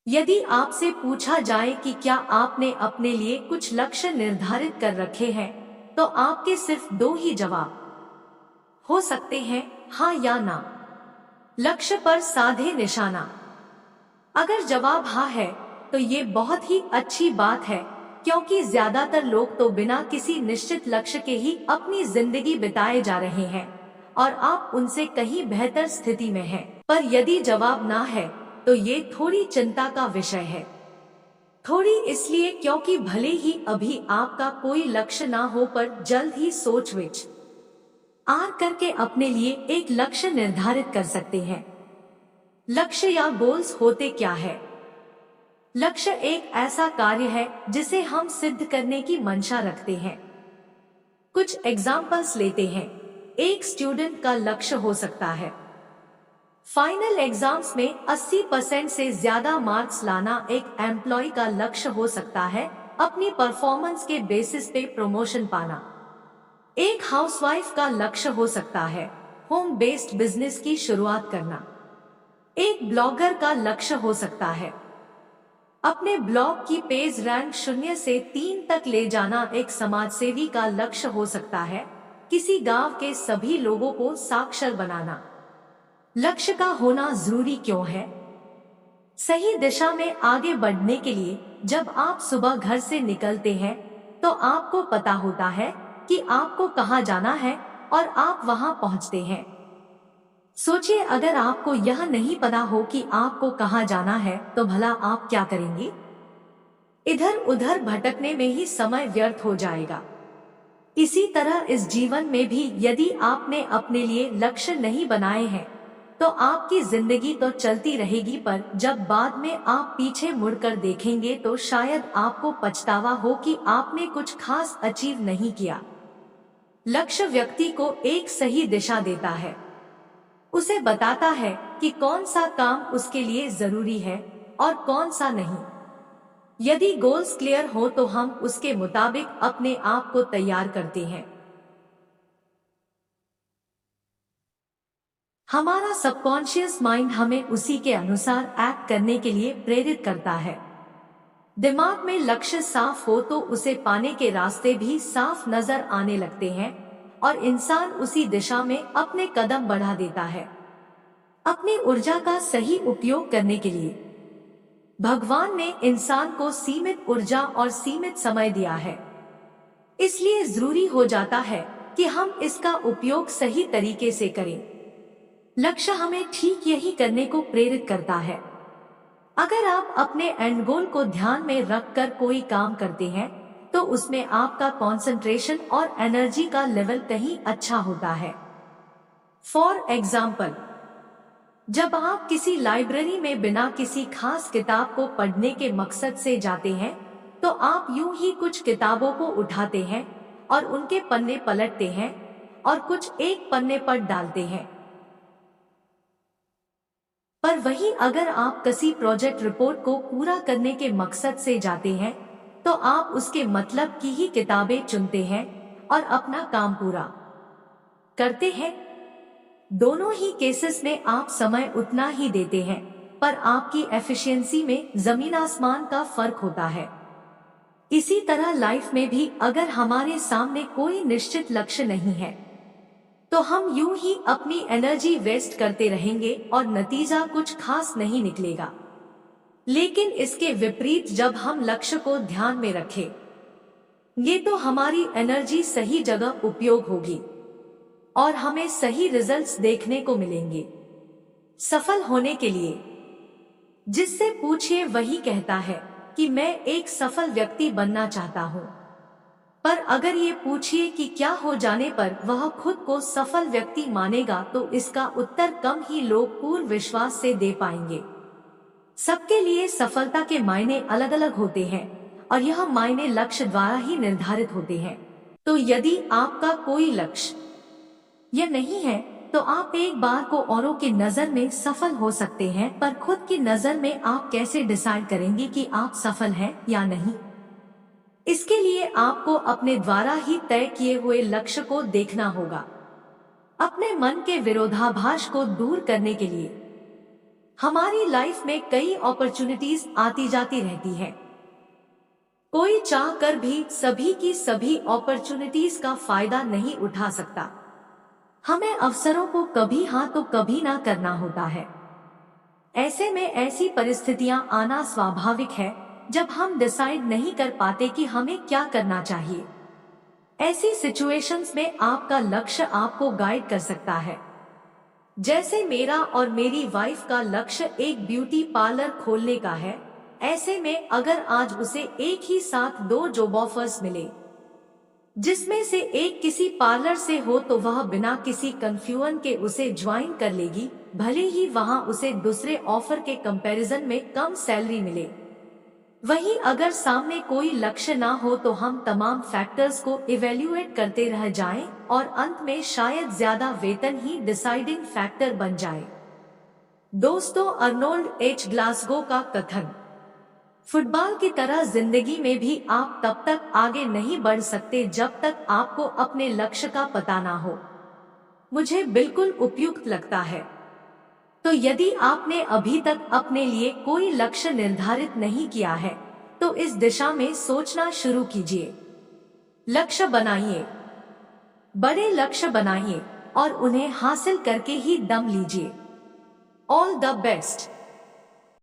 यदि आपसे पूछा जाए कि क्या आपने अपने लिए कुछ लक्ष्य निर्धारित कर रखे हैं, तो आपके सिर्फ दो ही जवाब हो सकते हैं, हाँ या ना। लक्ष्य पर साधे निशाना। अगर जवाब हाँ है, तो ये बहुत ही अच्छी बात है, क्योंकि ज्यादातर लोग तो बिना किसी निश्चित लक्ष्य के ही अपनी जिंदगी बिताए जा रहे हैं और आप उनसे कहीं बेहतर स्थिति में हैं। पर यदि जवाब ना है, तो ये थोड़ी चिंता का विषय है। थोड़ी इसलिए क्योंकि भले ही अभी आपका कोई लक्ष्य ना हो, पर जल्द ही सोच विचार करके अपने लिए एक लक्ष्य निर्धारित कर सकते हैं। लक्ष्य या गोल्स होते क्या है? लक्ष्य एक ऐसा कार्य है जिसे हम सिद्ध करने की मंशा रखते हैं। कुछ एग्जाम्पल्स लेते हैं। एक स्टूडेंट का लक्ष्य हो सकता है फाइनल एग्जाम्स में 80% से ज्यादा मार्क्स लाना। एक एम्प्लॉय का लक्ष्य हो सकता है अपनी परफॉर्मेंस के बेसिस पे प्रमोशन पाना। एक हाउसवाइफ का लक्ष्य हो सकता है होम बेस्ड बिजनेस की शुरुआत करना। एक ब्लॉगर का लक्ष्य हो सकता है अपने ब्लॉग की पेज रैंक 0 से 3 तक ले जाना। एक समाजसेवी का लक्ष्य हो सकता है किसी गांव के सभी लोगों को साक्षर बनाना। लक्ष्य का होना जरूरी क्यों है? सही दिशा में आगे बढ़ने के लिए जब आप सुबह घर से निकलते हैं, तो आपको पता होता है कि आपको कहाँ जाना है और आप वहां पहुंचते हैं। सोचिए, अगर आपको यह नहीं पता हो कि आपको कहाँ जाना है, तो भला आप क्या करेंगे? इधर उधर भटकने में ही समय व्यर्थ हो जाएगा। इसी तरह इस जीवन में भी यदि आपने अपने लिए लक्ष्य नहीं बनाए हैं, तो आपकी जिंदगी तो चलती रहेगी, पर जब बाद में आप पीछे मुड़कर देखेंगे तो शायद आपको पछतावा हो कि आपने कुछ खास अचीव नहीं किया। लक्ष्य व्यक्ति को एक सही दिशा देता है। उसे बताता है कि कौन सा काम उसके लिए जरूरी है और कौन सा नहीं। यदि गोल्स क्लियर हो तो हम उसके मुताबिक अपने आप को तैयार करते हैं। हमारा सबकॉन्शियस माइंड हमें उसी के अनुसार एक्ट करने के लिए प्रेरित करता है। दिमाग में लक्ष्य साफ हो तो उसे पाने के रास्ते भी साफ नजर आने लगते हैं और इंसान उसी दिशा में अपने कदम बढ़ा देता है। अपनी ऊर्जा का सही उपयोग करने के लिए भगवान ने इंसान को सीमित ऊर्जा और सीमित समय दिया है। इसलिए जरूरी हो जाता है कि हम इसका उपयोग सही तरीके से करें। लक्ष्य हमें ठीक यही करने को प्रेरित करता है। अगर आप अपने एंड गोल को ध्यान में रखकर कोई काम करते हैं, तो उसमें आपका कंसंट्रेशन और एनर्जी का लेवल कहीं अच्छा होता है। फॉर एग्जाम्पल, जब आप किसी लाइब्रेरी में बिना किसी खास किताब को पढ़ने के मकसद से जाते हैं, तो आप यूं ही कुछ किताबों को उठाते हैं और उनके पन्ने पलटते हैं और कुछ एक पन्ने पर डालते हैं। पर वहीं अगर आप किसी प्रोजेक्ट रिपोर्ट को पूरा करने के मकसद से जाते हैं, तो आप उसके मतलब की ही किताबें चुनते हैं और अपना काम पूरा करते हैं। दोनों ही केसेस में आप समय उतना ही देते हैं, पर आपकी एफिशिएंसी में जमीन आसमान का फर्क होता है। इसी तरह लाइफ में भी अगर हमारे सामने कोई निश्चित लक्ष्य नहीं है, तो हम यूं ही अपनी एनर्जी वेस्ट करते रहेंगे और नतीजा कुछ खास नहीं निकलेगा। लेकिन इसके विपरीत जब हम लक्ष्य को ध्यान में रखें, ये तो हमारी एनर्जी सही जगह उपयोग होगी और हमें सही रिजल्ट्स देखने को मिलेंगे। सफल होने के लिए जिससे पूछिए वही कहता है कि मैं एक सफल व्यक्ति बनना चाहता हूँ। पर अगर ये पूछिए कि क्या हो जाने पर वह खुद को सफल व्यक्ति मानेगा, तो इसका उत्तर कम ही लोग पूर्ण विश्वास से दे पाएंगे। सबके लिए सफलता के मायने अलग अलग होते हैं और यह मायने लक्ष्य द्वारा ही निर्धारित होते हैं। तो यदि आपका कोई लक्ष्य यह नहीं है, तो आप एक बार को औरों की नजर में सफल हो सकते हैं, पर खुद की नजर में आप कैसे डिसाइड करेंगे कि आप सफल हैं या नहीं? इसके लिए आपको अपने द्वारा ही तय किए हुए लक्ष्य को देखना होगा। अपने मन के विरोधाभास को दूर करने के लिए हमारी लाइफ में कई अपॉर्चुनिटीज आती जाती रहती है। कोई चाह कर भी सभी की सभी अपॉर्चुनिटीज का फायदा नहीं उठा सकता। हमें अवसरों को कभी हाँ तो कभी ना करना होता है। ऐसे में ऐसी परिस्थितियां आना स्वाभाविक है जब हम डिसाइड नहीं कर पाते कि हमें क्या करना चाहिए। ऐसी सिचुएशंस में आपका लक्ष्य आपको गाइड कर सकता है। जैसे मेरा और मेरी वाइफ का लक्ष्य एक ब्यूटी पार्लर खोलने का है। ऐसे में अगर आज उसे एक ही साथ 2 जॉब ऑफर्स मिले, जिसमें से एक किसी पार्लर से हो, तो वह बिना किसी कंफ्यूजन के उसे ज्वाइन कर लेगी, भले ही वहां उसे दूसरे ऑफर के कंपैरिजन में कम सैलरी मिले। वहीं अगर सामने कोई लक्ष्य ना हो तो हम तमाम फैक्टर्स को इवेल्युएट करते रह जाएं और अंत में शायद ज्यादा वेतन ही डिसाइडिंग फैक्टर बन जाए। दोस्तों, अर्नोल्ड एच ग्लासगो का कथन, फुटबॉल की तरह जिंदगी में भी आप तब तक आगे नहीं बढ़ सकते जब तक आपको अपने लक्ष्य का पता ना हो, मुझे बिल्कुल उपयुक्त लगता है। तो यदि आपने अभी तक अपने लिए कोई लक्ष्य निर्धारित नहीं किया है तो इस दिशा में सोचना शुरू कीजिए। लक्ष्य बनाइए, बड़े लक्ष्य बनाइए और उन्हें हासिल करके ही दम लीजिए। All the best.